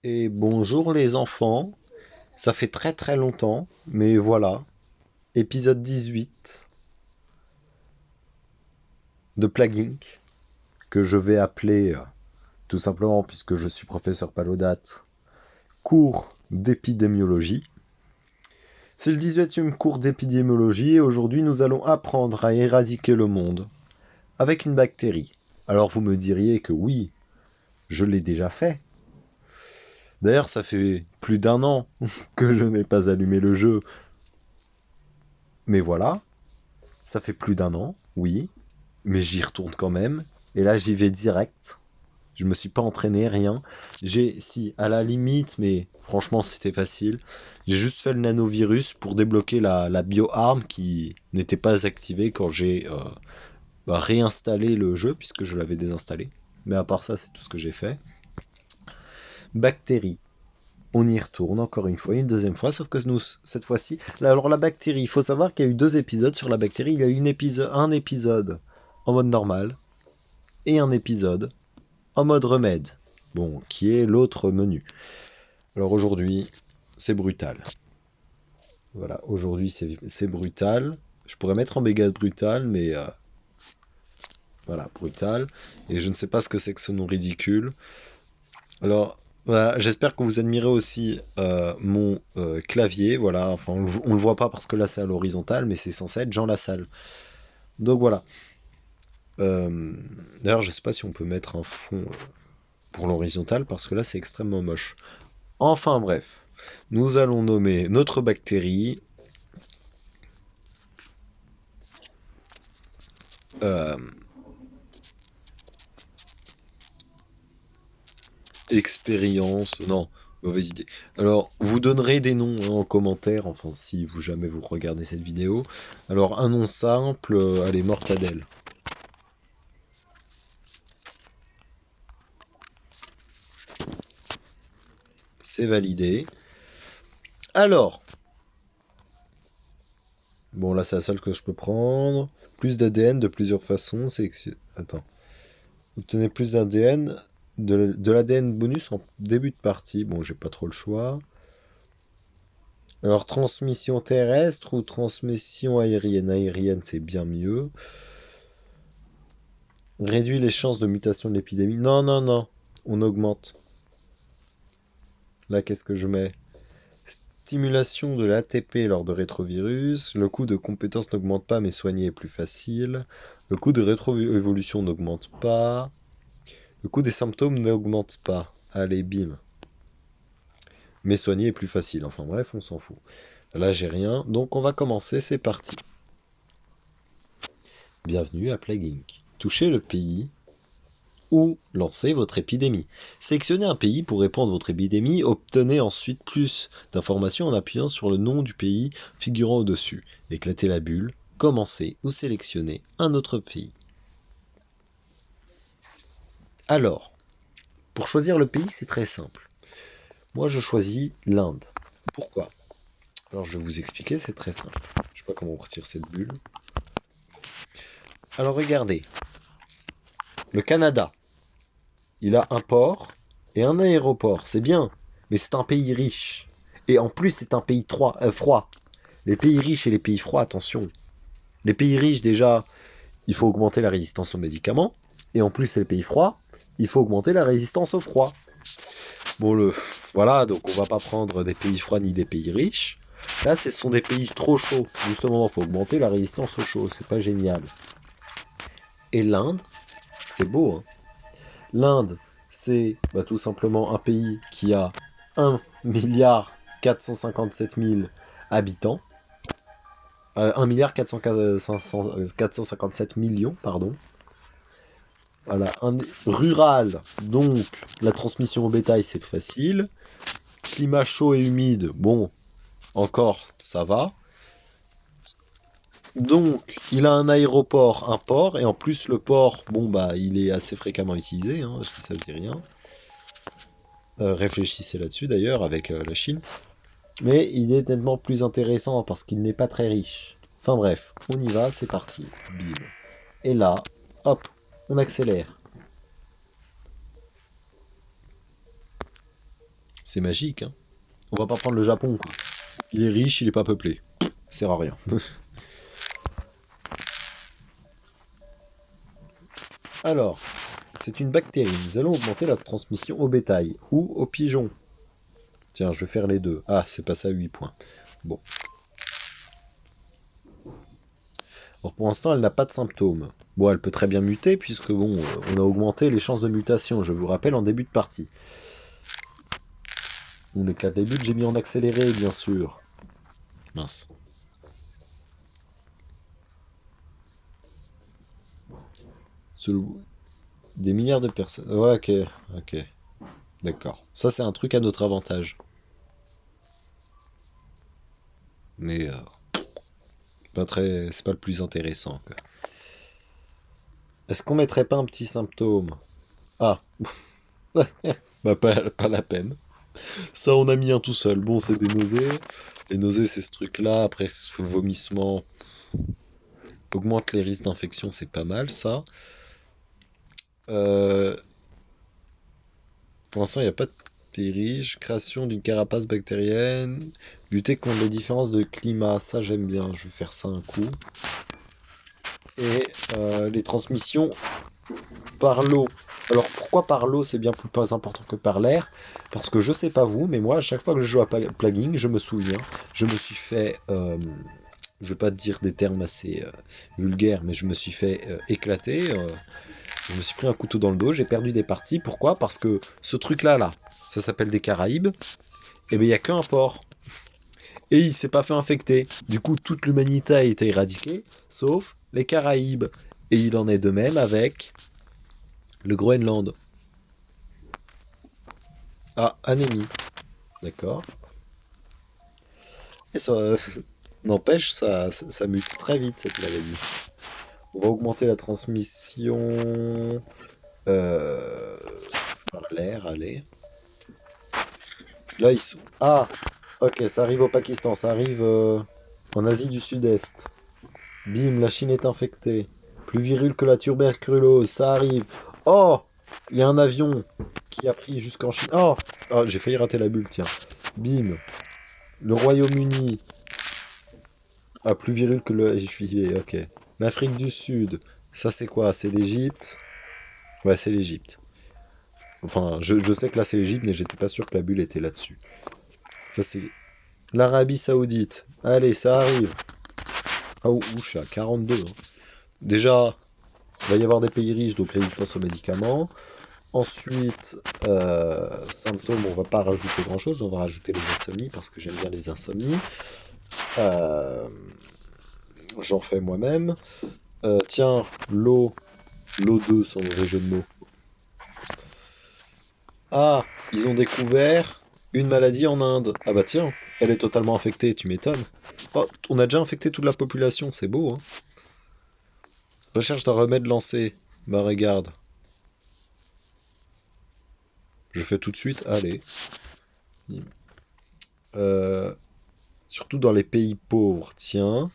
Et bonjour les enfants, ça fait très très longtemps, mais voilà, épisode 18 de Plague Inc, que je vais appeler, tout simplement puisque je suis professeur Palodate, cours d'épidémiologie. C'est le 18e cours d'épidémiologie et aujourd'hui nous allons apprendre à éradiquer le monde avec une bactérie. Alors vous me diriez que oui, je l'ai déjà fait. D'ailleurs, ça fait plus d'un an que je n'ai pas allumé le jeu, mais voilà, ça fait plus d'un an, oui, mais j'y retourne quand même. Et là, j'y vais direct. Je me suis pas entraîné, rien. Si, à la limite, mais franchement, c'était facile. J'ai juste fait le nanovirus pour débloquer la bioarme qui n'était pas activée quand j'ai réinstallé le jeu, puisque je l'avais désinstallé. Mais à part ça, c'est tout ce que j'ai fait. Bactéries. On y retourne encore une fois, une deuxième fois, sauf que nous, cette fois-ci... Alors la bactérie, il faut savoir qu'il y a eu 2 épisodes sur la bactérie. Il y a eu un épisode en mode normal et un épisode en mode remède. Bon, qui est l'autre menu. Alors aujourd'hui, c'est brutal. Voilà, aujourd'hui c'est brutal. Je pourrais mettre en méga brutal, mais voilà, brutal. Et je ne sais pas ce que c'est que ce nom ridicule. Alors, voilà, j'espère que vous admirez aussi mon clavier. Voilà, enfin, on le voit pas parce que là c'est à l'horizontale, mais c'est censé être Jean Lassalle. Donc voilà. Euh, D'ailleurs, je sais pas si on peut mettre un fond pour l'horizontale parce que là c'est extrêmement moche. Enfin bref, nous allons nommer notre bactérie euh, expérience. Non, mauvaise idée. Alors, vous donnerez des noms hein, en commentaire, enfin si vous jamais vous regardez cette vidéo. Alors, un nom simple, allez, Mortadelle. C'est validé. Alors, bon là c'est la seule que je peux prendre. Plus d'ADN de plusieurs façons. Attends. Obtenez plus d'ADN. De l'ADN bonus en début de partie. Bon, j'ai pas trop le choix. Alors, transmission terrestre ou transmission aérienne? Aérienne, c'est bien mieux. Réduit les chances de mutation de l'épidémie. Non, non, non. On augmente. Là, qu'est-ce que je mets? Stimulation de l'ATP lors de rétrovirus. Le coût de compétences n'augmente pas, mais soigner est plus facile. Le coût de rétroévolution n'augmente pas. Le coût des symptômes n'augmente pas. Allez, bim. Mais soigner est plus facile. Enfin bref, on s'en fout. Là, j'ai rien. Donc, on va commencer. C'est parti. Bienvenue à Plague Inc. Touchez le pays ou lancez votre épidémie. Sélectionnez un pays pour répandre votre épidémie, obtenez ensuite plus d'informations en appuyant sur le nom du pays figurant au-dessus. Éclatez la bulle, commencez ou sélectionnez un autre pays. Alors, pour choisir le pays, c'est très simple. Moi, je choisis l'Inde. Pourquoi? Alors, je vais vous expliquer, c'est très simple. Je sais pas comment retire cette bulle. Alors, regardez. Le Canada, il a un port et un aéroport, c'est bien, mais c'est un pays riche. Et en plus, c'est un pays froid. Les pays riches et les pays froids, attention. Les pays riches, déjà, il faut augmenter la résistance aux médicaments. Et en plus, c'est les pays froids, il faut augmenter la résistance au froid. Bon, voilà, donc on va pas prendre des pays froids ni des pays riches. Là, ce sont des pays trop chauds. Justement, il faut augmenter la résistance au chaud. C'est pas génial. Et l'Inde, c'est beau, hein. L'Inde, c'est tout simplement un pays qui a 1,457 milliard habitants. 1,457 millions, pardon. Voilà, rural, donc la transmission au bétail c'est facile. Climat chaud et humide, bon, encore ça va. Donc, il a un aéroport, un port, et en plus le port, bon il est assez fréquemment utilisé, hein, ça je dis rien. Réfléchissez là-dessus d'ailleurs avec la Chine. Mais il est nettement plus intéressant parce qu'il n'est pas très riche. Enfin bref, on y va, c'est parti. Bim. Et là, hop, on accélère. C'est magique, hein. On va pas prendre le Japon, quoi. Il est riche, il est pas peuplé. Ça sert à rien. Alors, c'est une bactérie. Nous allons augmenter la transmission au bétail ou aux pigeons. Tiens, je vais faire les deux. Ah, c'est passé à 8 points. Bon. Alors pour l'instant, elle n'a pas de symptômes. Bon, elle peut très bien muter puisque bon, on a augmenté les chances de mutation, je vous rappelle, en début de partie. On éclate les buts, j'ai mis en accéléré, bien sûr. Mince. Des milliards de personnes. Ouais, ok, ok. D'accord. Ça, c'est un truc à notre avantage. Mais pas très, c'est pas le plus intéressant, quoi. Est-ce qu'on mettrait pas un petit symptôme? Ah, bah pas la peine. Ça, on a mis un tout seul. Bon, c'est des nausées. Les nausées, c'est ce truc-là. Après, ce vomissement augmente les risques d'infection, c'est pas mal, ça. Euh, pour l'instant, il n'y a pas de périge. Création d'une carapace bactérienne. Lutter contre les différences de climat. Ça, j'aime bien. Je vais faire ça un coup. Et les transmissions par l'eau. Alors pourquoi par l'eau c'est bien plus important que par l'air? Parce que je sais pas vous, mais moi à chaque fois que je joue à Plaguing, je me souviens, je me suis fait, je vais pas te dire des termes assez vulgaires, mais je me suis fait éclater, je me suis pris un couteau dans le dos, j'ai perdu des parties. Pourquoi? Parce que ce truc-là, ça s'appelle des Caraïbes, et bien il n'y a qu'un port. Et il s'est pas fait infecter. Du coup, toute l'humanité a été éradiquée, sauf les Caraïbes. Et il en est de même avec le Groenland. Ah, anémie. D'accord. Et ça, n'empêche, ça mute très vite cette maladie. On va augmenter la transmission euh, par l'air, allez. Là, ils sont... Ah, ok, ça arrive au Pakistan, ça arrive en Asie du Sud-Est. Bim, la Chine est infectée. Plus virule que la tuberculose, ça arrive. Oh, il y a un avion qui a pris jusqu'en Chine. Oh, oh, j'ai failli rater la bulle, tiens. Bim, le Royaume-Uni. Ah, plus viril que le HIV, ok. L'Afrique du Sud, ça c'est quoi? C'est l'Égypte? Ouais, c'est l'Égypte. Enfin, je sais que là c'est l'Égypte, mais j'étais pas sûr que la bulle était là-dessus. Ça c'est l'Arabie Saoudite. Allez, ça arrive. Oh, je suis à 42, hein. Déjà, il va y avoir des pays riches, donc résistance aux médicaments. Ensuite, symptômes, on va pas rajouter grand-chose, on va rajouter les insomnies, parce que j'aime bien les insomnies. Euh, J'en fais moi-même. Tiens, l'eau 2 sans mauvais jeu de mots. Ah, ils ont découvert une maladie en Inde. Ah bah tiens, elle est totalement infectée, tu m'étonnes. Oh, on a déjà infecté toute la population, c'est beau, hein. Recherche d'un remède lancé. Bah regarde, je fais tout de suite, allez. Euh, Surtout dans les pays pauvres, tiens.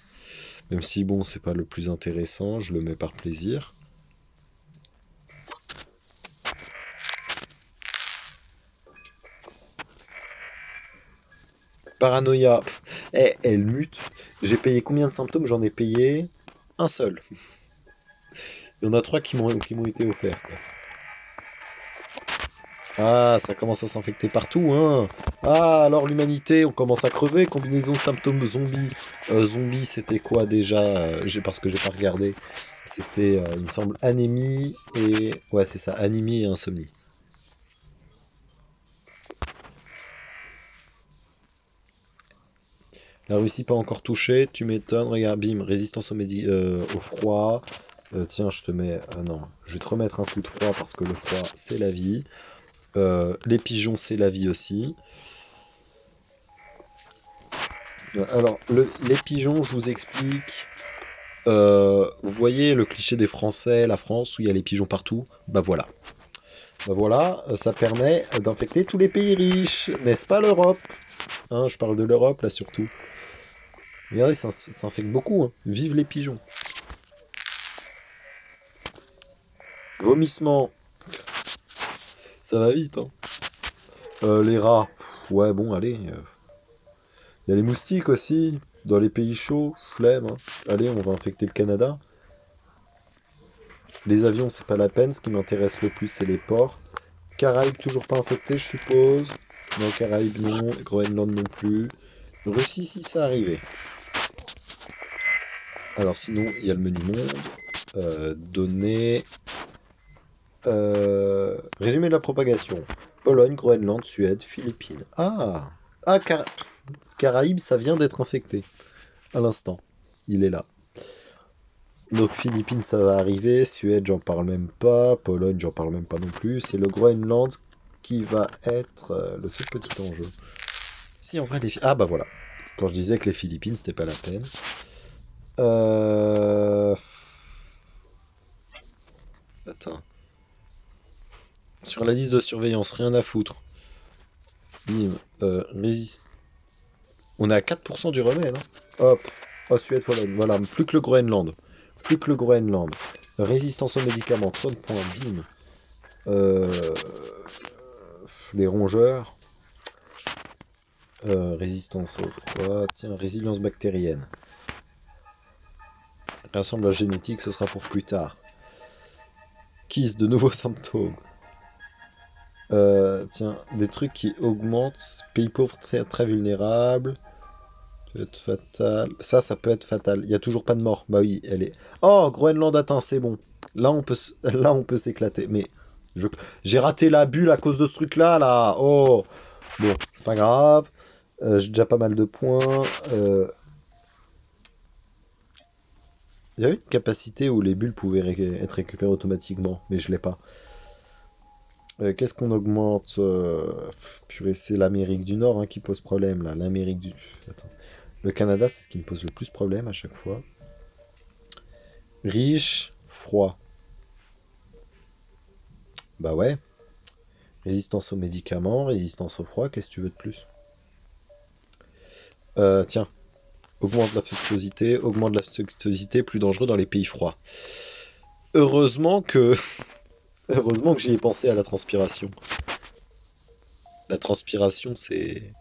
Même si bon, c'est pas le plus intéressant, je le mets par plaisir. Paranoïa. Eh, elle mute. J'ai payé combien de symptômes? J'en ai payé un seul. Il y en a trois qui m'ont été offerts, quoi. Ah, ça commence à s'infecter partout, hein. Ah, alors l'humanité, on commence à crever. Combinaison de symptômes zombies. Zombie, c'était quoi déjà? Parce que j'ai pas regardé. C'était, il me semble, anémie et... Ouais, c'est ça, anémie et insomnie. La Russie pas encore touchée, tu m'étonnes. Regarde, bim, résistance au froid. Tiens, je te mets... non, je vais te remettre un coup de froid parce que le froid, c'est la vie. Les pigeons, c'est la vie aussi. Alors, les pigeons, je vous explique. Vous voyez le cliché des Français, la France, où il y a les pigeons partout? Bah voilà. Bah voilà, ça permet d'infecter tous les pays riches, n'est-ce pas l'Europe? Hein, je parle de l'Europe là surtout. Regardez, ça infecte beaucoup, hein. Vive les pigeons. Vomissement, ça va vite, hein. Les rats, ouais, bon, allez. Il y a les moustiques aussi, dans les pays chauds, flemme, hein. Allez, on va infecter le Canada. Les avions, c'est pas la peine, ce qui m'intéresse le plus, c'est les ports. Caraïbes, toujours pas infectés, je suppose. Non, Caraïbes, non. Groenland non plus. Russie, si ça arrivait. Alors, sinon, il y a le menu monde. Données. Résumé de la propagation. Pologne, Groenland, Suède, Philippines. Ah, Caraïbes, ça vient d'être infecté. À l'instant. Il est là. Donc Philippines, ça va arriver. Suède, j'en parle même pas. Pologne, j'en parle même pas non plus. C'est le Groenland qui va être le seul petit enjeu. Si, en vrai, Ah, bah voilà. Quand je disais que les Philippines, c'était pas la peine. Euh... Attends. Sur la liste de surveillance, rien à foutre. Bim. On est à 4% du remède, hein. Hop. Oh, Suède, Pologne. Voilà, plus que le Groenland. Plus que le Groenland. Résistance aux médicaments, 30 points. Bim. Euh, Les rongeurs. Résistance au froid. Tiens, résilience bactérienne. Rassemblage génétique, ce sera pour plus tard. Kiss, de nouveaux symptômes. Tiens, des trucs qui augmentent. Pays pauvres très, très vulnérables. Ça peut être fatal. Ça peut être fatal. Il n'y a toujours pas de mort. Bah oui, elle est. Oh, Groenland atteint, c'est bon. Là, là, on peut s'éclater. Mais j'ai raté la bulle à cause de ce truc-là, là. Oh, bon, c'est pas grave. J'ai déjà pas mal de points. Il y avait une capacité où les bulles pouvaient être récupérées automatiquement, mais je l'ai pas. Qu'est-ce qu'on augmente? Purée, c'est l'Amérique du Nord hein, qui pose problème là. L'Amérique du. Attends. Le Canada, c'est ce qui me pose le plus problème à chaque fois. Riche, froid. Bah ouais. Résistance aux médicaments, résistance au froid, qu'est-ce que tu veux de plus? Tiens, augmente la fructuosité, plus dangereux dans les pays froids. Heureusement que, heureusement que j'y ai pensé à la transpiration. La transpiration, c'est.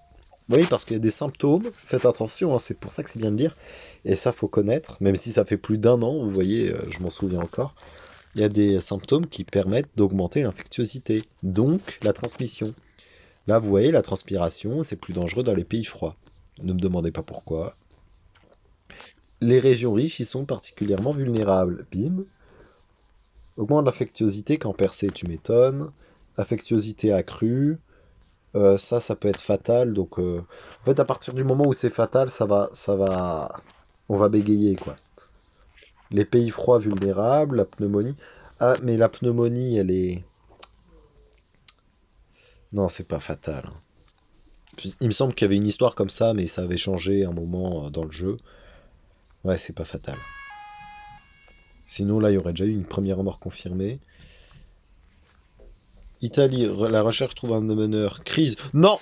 Oui, parce qu'il y a des symptômes, faites attention, hein, c'est pour ça que c'est bien de lire. Et ça, faut connaître, même si ça fait plus d'un an, vous voyez, je m'en souviens encore. Il y a des symptômes qui permettent d'augmenter l'infectiosité, donc la transmission. Là, vous voyez, la transpiration, c'est plus dangereux dans les pays froids. Ne me demandez pas pourquoi. Les régions riches y sont particulièrement vulnérables. Bim. Augmente l'infectiosité quand percée, tu m'étonnes. Affectuosité accrue. Ça peut être fatal. Donc, en fait, à partir du moment où c'est fatal, on va bégayer, quoi. Les pays froids vulnérables, la pneumonie. Ah, mais la pneumonie, elle est. Non, c'est pas fatal, hein. Il me semble qu'il y avait une histoire comme ça, mais ça avait changé un moment dans le jeu. Ouais, c'est pas fatal. Sinon, là, il y aurait déjà eu une première mort confirmée. Italie, la recherche trouve un meneur. Crise. Non.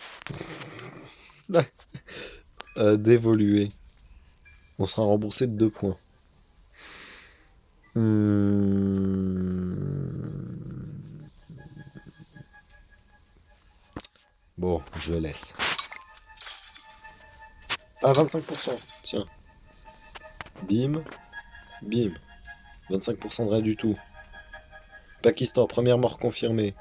D'évoluer. On sera remboursé de 2 points. Hmm. Bon, je laisse. Ah, 25%. Tiens. Bim. Bim. 25% de rien du tout. Pakistan, première mort confirmée.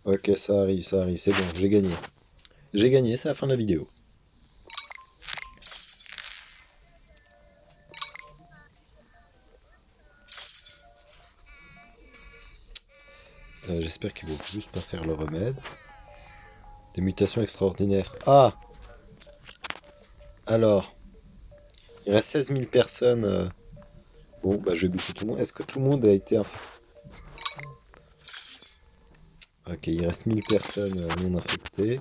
Ok, ça arrive, c'est bon, j'ai gagné. J'ai gagné, c'est la fin de la vidéo. J'espère qu'ils vont juste pas faire le remède. Des mutations extraordinaires. Ah! Alors, il reste 16 000 personnes. Bon, bah je vais bouffer tout le monde. Est-ce que tout le monde a été infecté? Ok, il reste 1000 personnes non infectées.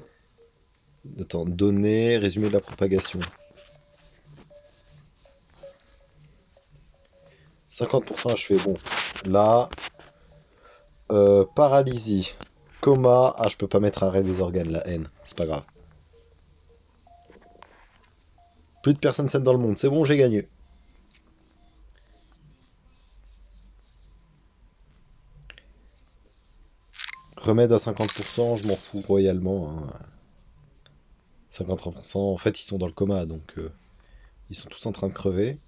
Attends, données, résumé de la propagation. 50% achevé. Bon, là, paralysie, coma. Ah, je peux pas mettre arrêt des organes, la haine. C'est pas grave. Plus de personnes saines dans le monde. C'est bon, j'ai gagné. Remède à 50%, je m'en fous royalement, hein. 53%, en fait, ils sont dans le coma, donc ils sont tous en train de crever.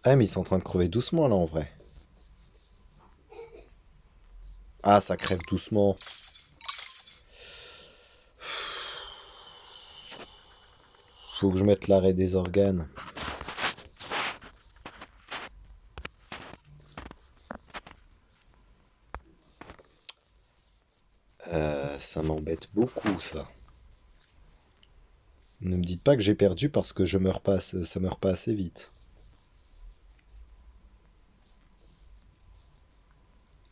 Ah, mais ils sont en train de crever doucement, là, en vrai. Ah, ça crève doucement. Faut que je mette l'arrêt des organes. Ça m'embête beaucoup, ça. Ne me dites pas que j'ai perdu parce que je meurs pas, ça meurt pas assez vite.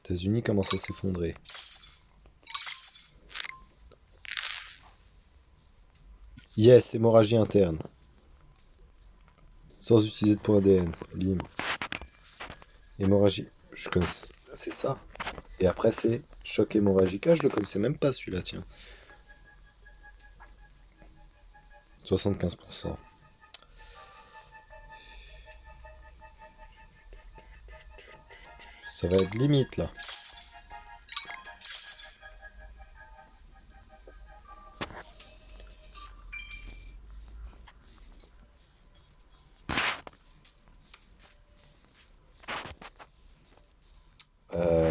États-Unis commencent à s'effondrer. Yes, hémorragie interne. Sans utiliser de point ADN. Bim. Hémorragie. Je connais. C'est ça. Et après, c'est choc hémorragique. Ah, je le connaissais même pas celui-là, tiens. 75%. Ça va être limite là. Euh,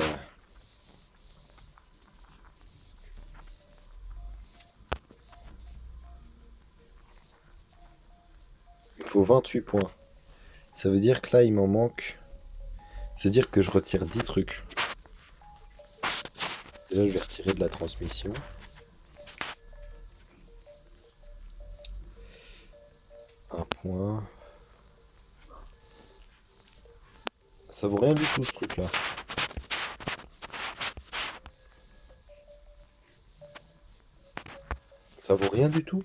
Il faut 28 points. Ça veut dire que là, il m'en manque. C'est-à-dire que je retire 10 trucs. Déjà, je vais retirer de la transmission. Un point. Ça vaut rien du tout ce truc-là. Ça vaut rien du tout.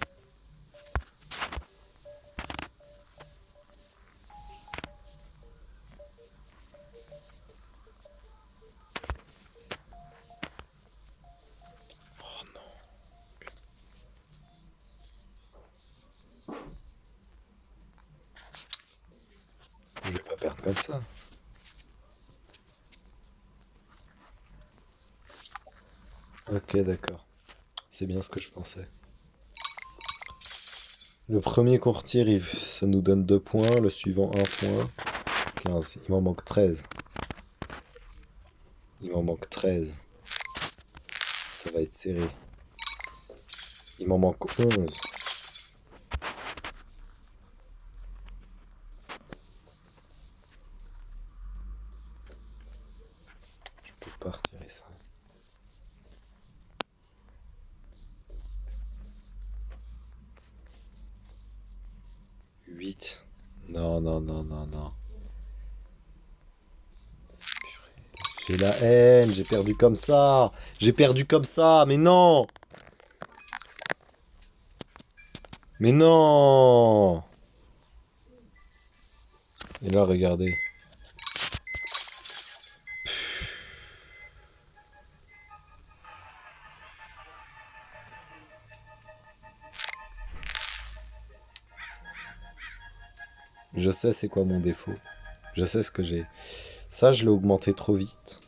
Oh non, je vais pas perdre comme ça. Ok, d'accord. C'est bien ce que je pensais. Le premier qu'on retire, ça nous donne 2 points. Le suivant, 1 point. 15. Il m'en manque 13. Il m'en manque 13. Ça va être serré. Il m'en manque 11. Je peux pas retirer ça. 8. Non, non, non, non, non. J'ai la haine, j'ai perdu comme ça. J'ai perdu comme ça, mais non. Mais non. Et là, regardez. Je sais c'est quoi mon défaut. Je sais ce que j'ai. Ça, je l'ai augmenté trop vite.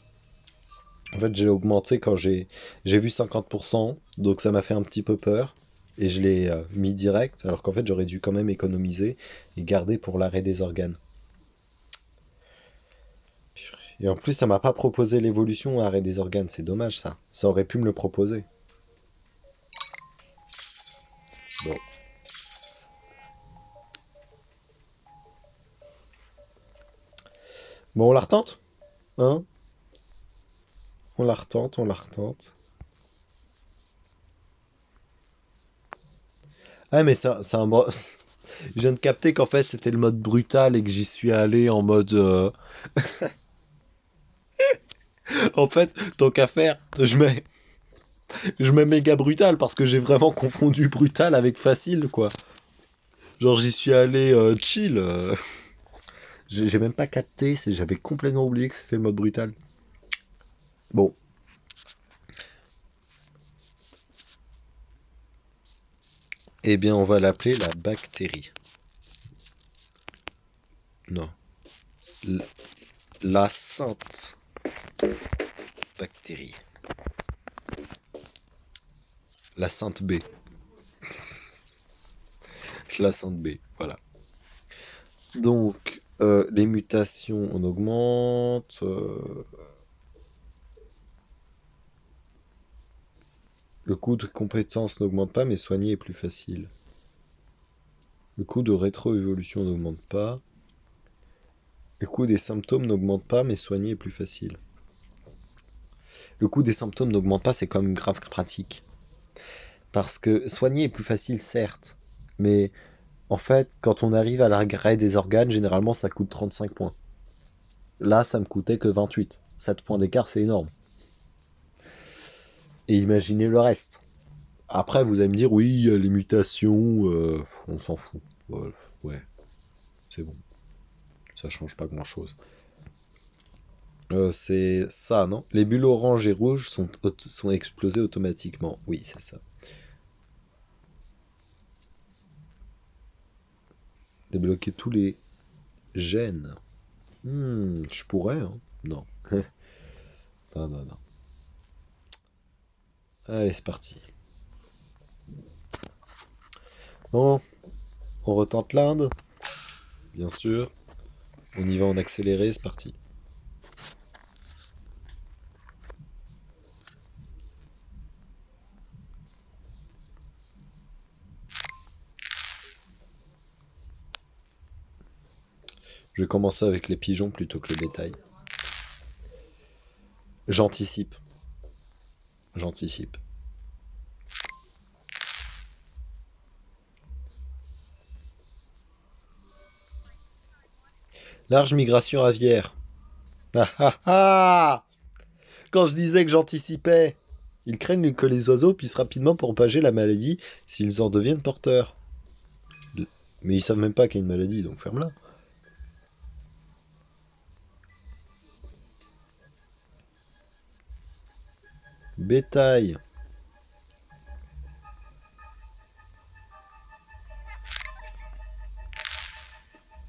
En fait, je l'ai augmenté quand j'ai vu 50%, donc ça m'a fait un petit peu peur. Et je l'ai mis direct, alors qu'en fait, j'aurais dû quand même économiser et garder pour l'arrêt des organes. Et en plus, ça m'a pas proposé l'évolution arrêt des organes, c'est dommage ça. Ça aurait pu me le proposer. Bon. Bon, on la retente? Hein? On la retente, on la retente. Ah, mais ça, c'est un mode. Je viens de capter qu'en fait c'était le mode brutal et que j'y suis allé en mode. En fait, tant qu'à faire, je mets méga brutal parce que j'ai vraiment confondu brutal avec facile, quoi. Genre j'y suis allé chill. J'ai même pas capté, j'avais complètement oublié que c'était le mode brutal. Bon, eh bien on va l'appeler la bactérie. Non, L- la sainte bactérie. La sainte B. La sainte B, voilà. Donc, les mutations, on augmente. Le coût de compétences n'augmente pas, mais soigner est plus facile. Le coût de rétroévolution n'augmente pas. Le coût des symptômes n'augmente pas, mais soigner est plus facile. Le coût des symptômes n'augmente pas, c'est quand même grave pratique. Parce que soigner est plus facile, certes. Mais en fait, quand on arrive à l'arrêt des organes, généralement ça coûte 35 points. Là, ça me coûtait que 28. 7 points d'écart, c'est énorme. Et imaginez le reste. Après, vous allez me dire, oui, il y a les mutations, on s'en fout. Ouais, c'est bon. Ça change pas grand-chose. C'est ça, non? Les bulles orange et rouges sont explosées automatiquement. Oui, c'est ça. Débloquer tous les gènes. Je pourrais, hein. Non. Non, non, non. Allez, c'est parti. Bon, on retente l'Inde. Bien sûr. On y va en accéléré, c'est parti. Je vais commencer avec les pigeons plutôt que le bétail. J'anticipe. J'anticipe. Large migration aviaire. Ah ah ah! Quand je disais que j'anticipais, ils craignent que les oiseaux puissent rapidement propager la maladie s'ils en deviennent porteurs. Mais ils savent même pas qu'il y a une maladie, donc ferme-la. Bétail.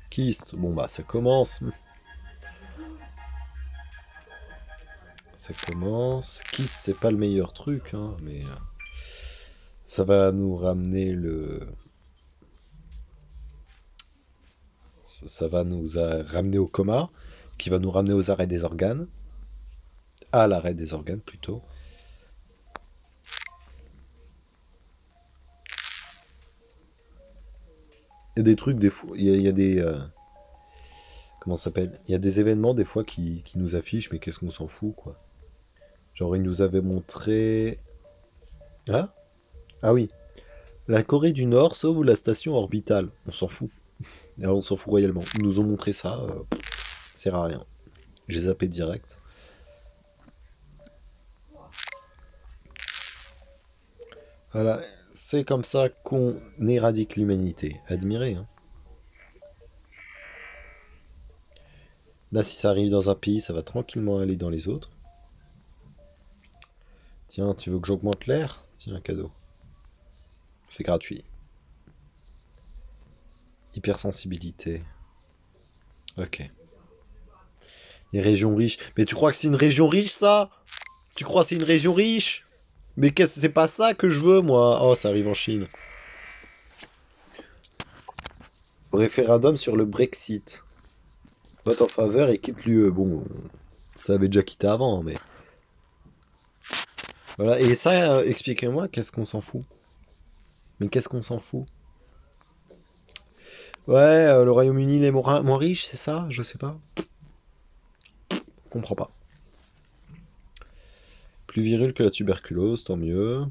Kyste. Bon bah ça commence. Ça commence. Kyste c'est pas le meilleur truc, hein, mais ça va nous ramener le... Ça va nous ramener au coma, qui va nous ramener aux arrêts des organes. À l'arrêt des organes plutôt. Il y a des trucs, des fois, il y a des... comment ça s'appelle? Il y a des événements des fois qui nous affichent, mais qu'est-ce qu'on s'en fout, quoi. Genre, il nous avait montré... Hein? Ah oui. La Corée du Nord sauve la station orbitale. On s'en fout. Alors, on s'en fout royalement. Ils nous ont montré ça. Ça sert à rien. J'ai zappé direct. Voilà. C'est comme ça qu'on éradique l'humanité. Admirez, hein. Là, si ça arrive dans un pays, ça va tranquillement aller dans les autres. Tiens, tu veux que j'augmente l'air? Tiens, un cadeau. C'est gratuit. Hypersensibilité. Ok. Les régions riches. Mais tu crois que c'est une région riche, ça? Tu crois que c'est une région riche? Mais qu'est-ce c'est pas ça que je veux, moi. Oh, ça arrive en Chine. Référendum sur le Brexit. Vote en faveur et quitte l'UE. Bon, ça avait déjà quitté avant, mais... Voilà, et ça, expliquez-moi, qu'est-ce qu'on s'en fout? Mais qu'est-ce qu'on s'en fout? Ouais, le Royaume-Uni est moins riche, c'est ça? Je sais pas. Je comprends pas. Plus virule que la tuberculose, tant mieux.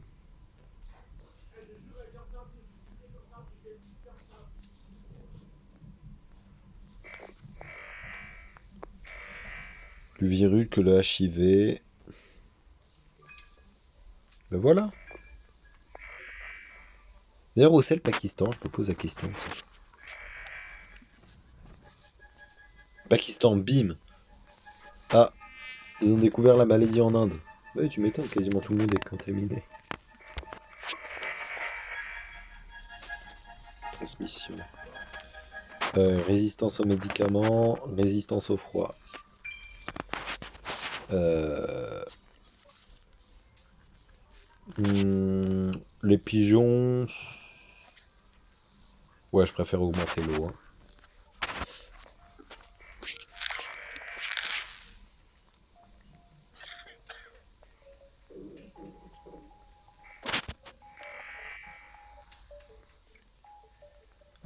Plus virule que le HIV. Ben voilà. D'ailleurs, où c'est le Pakistan? Je me pose la question. Pakistan, bim. Ah, ils ont découvert la maladie en Inde. Ouais, tu m'étonnes, quasiment tout le monde est contaminé. Transmission. Résistance aux médicaments, résistance au froid. Euh, Les pigeons... Ouais, je préfère augmenter l'eau, hein.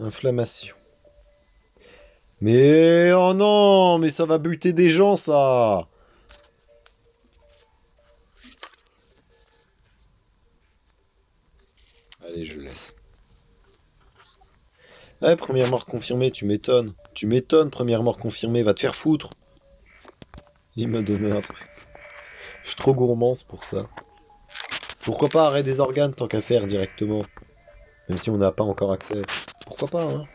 Inflammation. Mais oh non, mais ça va buter des gens, ça. Allez, je laisse. Ouais, première mort confirmée, tu m'étonnes. Tu m'étonnes, première mort confirmée, va te faire foutre. Il m'a donné un truc. Je suis trop gourmand, c'est pour ça. Pourquoi pas arrêter des organes tant qu'à faire directement, même si on n'a pas encore accès. Pourquoi pas, hein?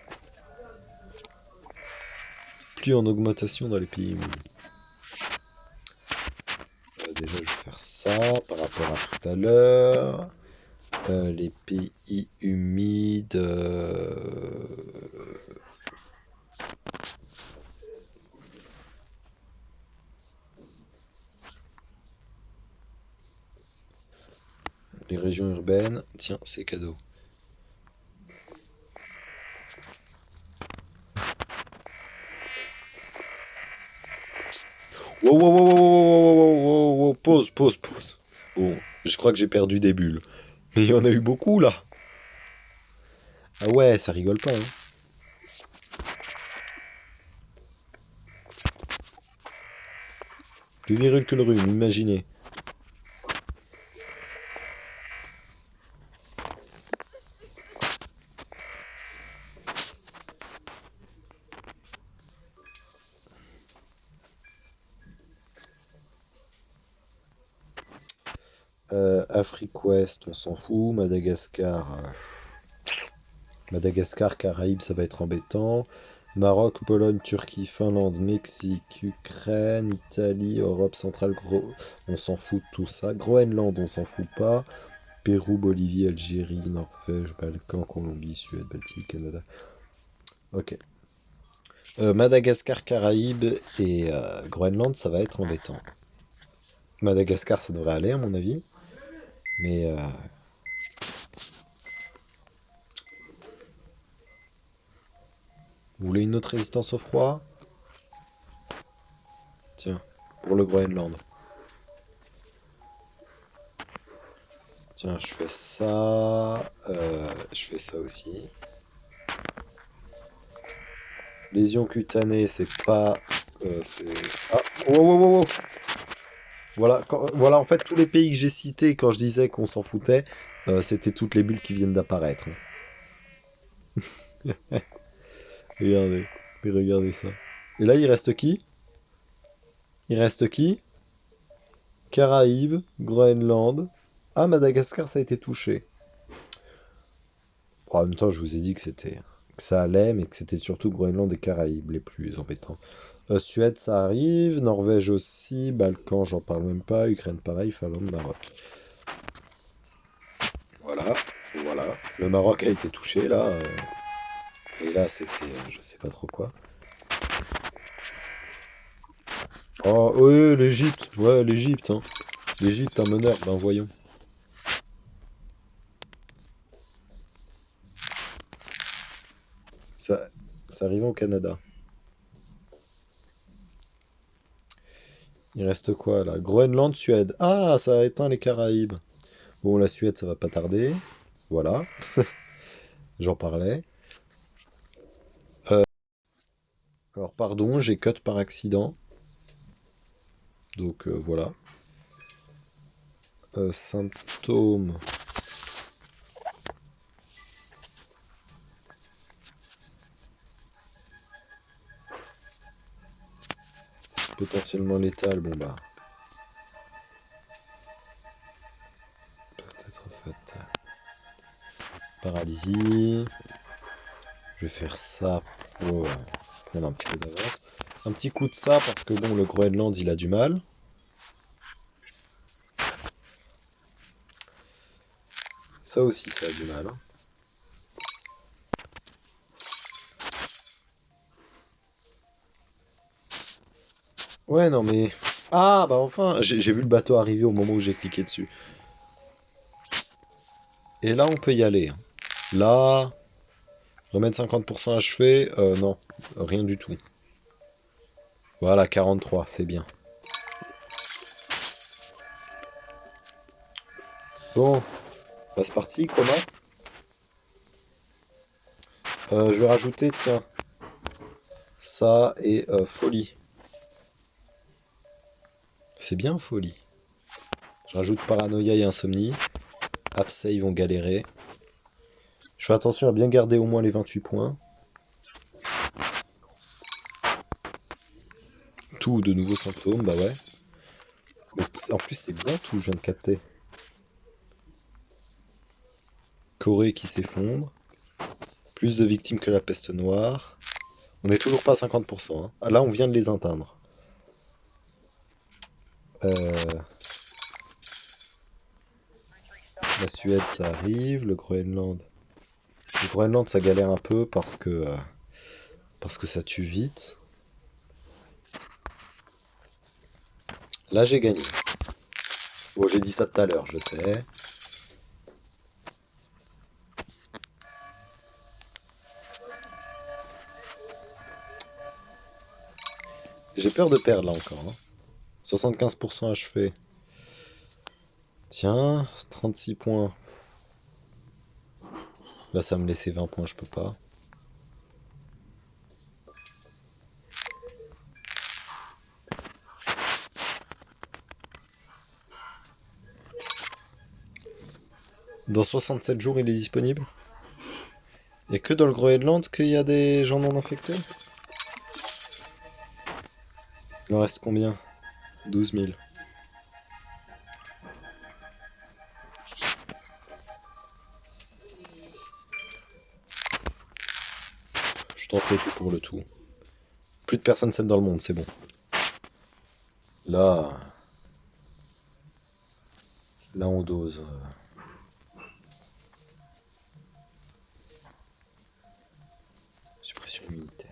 Plus en augmentation dans les pays. Déjà, je vais faire ça par rapport à tout à l'heure. Les pays humides. Les régions urbaines. Tiens, c'est cadeau. Wow, wow, wow, wow, wow, wow, wow, wow, pause, pause, pause. Bon, je crois que j'ai perdu des bulles. Mais il y en a eu beaucoup là. Ah ouais, ça rigole pas, hein. Plus virule que le rhume, imaginez. Afrique Ouest, on s'en fout. Madagascar. Madagascar, Caraïbes, ça va être embêtant. Maroc, Pologne, Turquie, Finlande, Mexique, Ukraine, Italie, Europe centrale, on s'en fout de tout ça. Groenland, on s'en fout pas. Pérou, Bolivie, Algérie, Norvège, Balkans, Colombie, Suède, Baltique, Canada. Ok. Madagascar, Caraïbes et Groenland, ça va être embêtant. Madagascar, ça devrait aller à mon avis. Mais vous voulez une autre résistance au froid? Tiens, pour le Groenland. Tiens, je fais ça. Je fais ça aussi. Lésions cutanées, c'est pas. Ah, wow, wow, wow, wow. Voilà, voilà, en fait, tous les pays que j'ai cités quand je disais qu'on s'en foutait, c'était toutes les bulles qui viennent d'apparaître, hein. Regardez, regardez ça. Et là, il reste qui? Il reste qui? Caraïbes, Groenland. Ah, Madagascar, ça a été touché. Bon, en même temps, je vous ai dit que ça allait, mais que c'était surtout Groenland et Caraïbes les plus embêtants. Suède, ça arrive. Norvège aussi. Balkans, j'en parle même pas. Ukraine, pareil. Finlande, Maroc. Voilà, voilà. Le Maroc a été touché là. Et là, c'était, je sais pas trop quoi. Oh, ouais, l'Égypte. Ouais, l'Égypte, hein. L'Égypte, un meneur. Ben voyons. Ça, ça arrive au Canada. Il reste quoi là? Groenland, Suède. Ah, ça a éteint les Caraïbes. Bon, la Suède, ça va pas tarder. Voilà, j'en parlais. Alors, pardon, j'ai cut par accident. Donc, voilà. Symptômes. Potentiellement létal. Bon, bah, peut-être en fait. Paralysie. Je vais faire ça pour prendre un petit peu d'avance. Un petit coup de ça parce que bon, le Groenland, il a du mal. Ça aussi, ça a du mal, hein. Ouais, non, mais... Ah, bah enfin, j'ai vu le bateau arriver au moment où j'ai cliqué dessus. Et là, on peut y aller, hein. Là, remettre 50% achevé, non, rien du tout. Voilà, 43, c'est bien. Bon, bah, c'est parti, comment? Je vais rajouter, tiens, ça et folie. C'est bien, folie. Je rajoute paranoïa et insomnie. Abcès, ils vont galérer. Je fais attention à bien garder au moins les 28 points. Tout de nouveaux symptômes, bah ouais. Mais en plus, c'est bien tout, je viens de capter. Corée qui s'effondre. Plus de victimes que la peste noire. On n'est toujours pas à 50%, hein. Ah, là, on vient de les atteindre. La Suède, ça arrive. Le Groenland. Le Groenland, ça galère un peu parce que ça tue vite. Là, j'ai gagné. Bon, j'ai dit ça tout à l'heure, je sais. J'ai peur de perdre là encore, hein. 75% achevé. Tiens, 36 points. Là, ça me laissait 20 points, je peux pas. Dans 67 jours, il est disponible. Il n'y a que dans le Groenland qu'il y a des gens non infectés. Il en reste combien? 12 000. Je tente le tout pour le tout. Plus de personnes saines dans le monde, c'est bon. Là, on dose. Suppression immunitaire.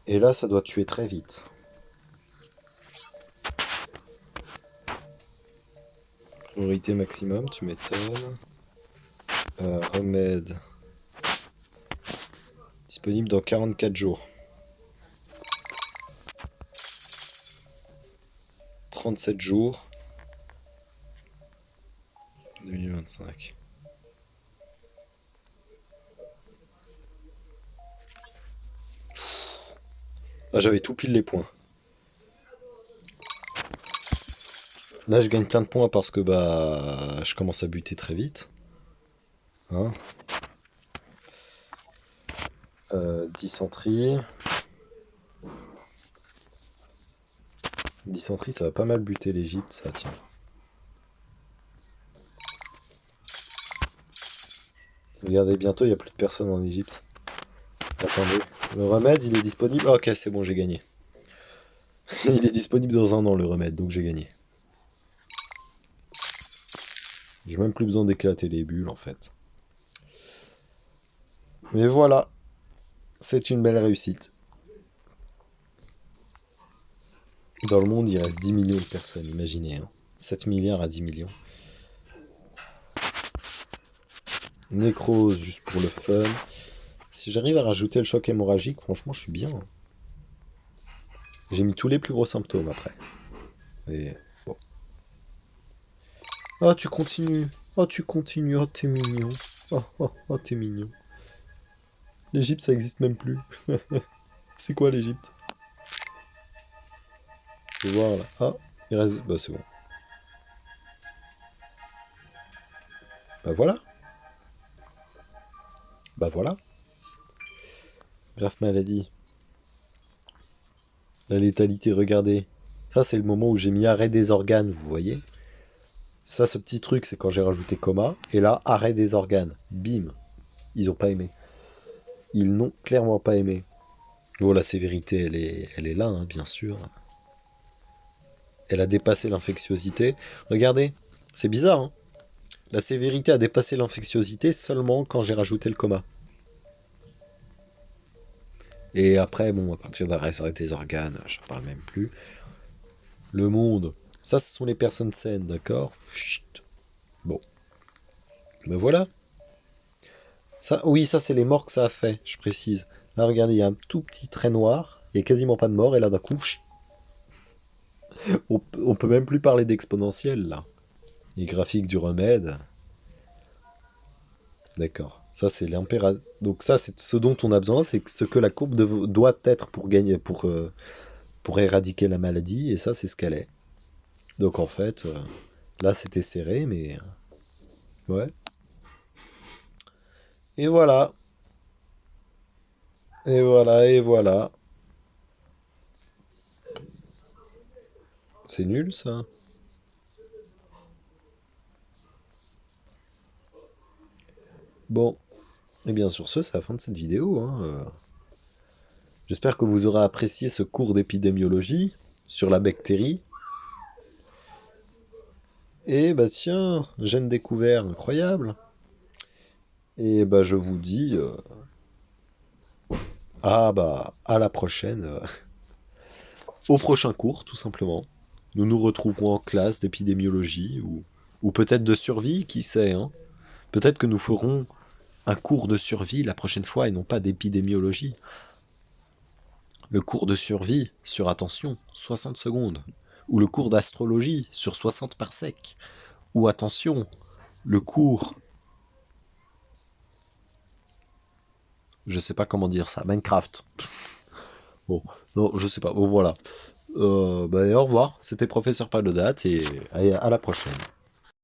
Et là, ça doit tuer très vite. Priorité maximum, tu m'étonnes. Remède. Disponible dans 44 jours. 37 jours. 2025. Ah, j'avais tout pile les points. Là, je gagne plein de points parce que bah, je commence à buter très vite. Hein, dysenterie. Dysenterie, ça va pas mal buter l'Égypte, ça, tiens. Regardez, bientôt, il n'y a plus de personnes en Égypte. Attendez, le remède, il est disponible. Ah, ok, c'est bon, j'ai gagné. Il est disponible dans un an, le remède, donc j'ai gagné. J'ai même plus besoin d'éclater les bulles, en fait. Mais voilà, c'est une belle réussite. Dans le monde, il reste 10 millions de personnes, imaginez, hein. 7 milliards à 10 millions. Nécrose, juste pour le fun. Si j'arrive à rajouter le choc hémorragique, franchement, je suis bien, hein. J'ai mis tous les plus gros symptômes après. Et bon. Ah, tu continues. Oh, tu continues. Oh, t'es mignon. Oh, t'es mignon. L'Égypte, ça existe même plus. C'est quoi l'Égypte? Je vais voir là. Ah, il reste. Bah, c'est bon. Bah voilà. Bah voilà. Grave maladie. La létalité, regardez. Ça, c'est le moment où j'ai mis arrêt des organes, vous voyez? Ça, ce petit truc, c'est quand j'ai rajouté coma. Et là, arrêt des organes. Bim. Ils ont pas aimé. Ils n'ont clairement pas aimé. Bon, la sévérité, elle est là, hein, bien sûr. Elle a dépassé l'infectiosité. Regardez, c'est bizarre, hein. La sévérité a dépassé l'infectiosité seulement quand j'ai rajouté le coma. Et après, bon, à partir d'un reste des organes, je ne parle même plus. Le monde, ça, ce sont les personnes saines, d'accord? Chut. Bon, ben voilà. Ça, oui, ça, c'est les morts que ça a fait, je précise. Là, regardez, il y a un tout petit trait noir, il n'y a quasiment pas de mort, et là, d'un coup, chut, on peut même plus parler d'exponentiel, là. Les graphiques du remède, d'accord. Ça, c'est l'impératif. Donc ça, c'est ce dont on a besoin, c'est ce que la courbe doit être pour gagner, pour éradiquer la maladie, et ça, c'est ce qu'elle est. Donc en fait, là, c'était serré, mais ouais. Et voilà, et voilà, et voilà. C'est nul, ça. Bon, et bien sur ce, c'est la fin de cette vidéo, hein. J'espère que vous aurez apprécié ce cours d'épidémiologie sur la bactérie. Et bah tiens, gène découvert, incroyable. Et bah je vous dis à la prochaine, au prochain cours tout simplement. Nous nous retrouverons en classe d'épidémiologie ou peut-être de survie, qui sait, hein. Peut-être que nous ferons un cours de survie la prochaine fois et non pas d'épidémiologie. Le cours de survie sur, attention, 60 secondes. Ou le cours d'astrologie sur 60 parsecs. Ou attention, le cours, je sais pas comment dire ça, Minecraft. Bon, non, je sais pas. Bon, voilà. Bah, au revoir. C'était Professeur Palodate et à la prochaine.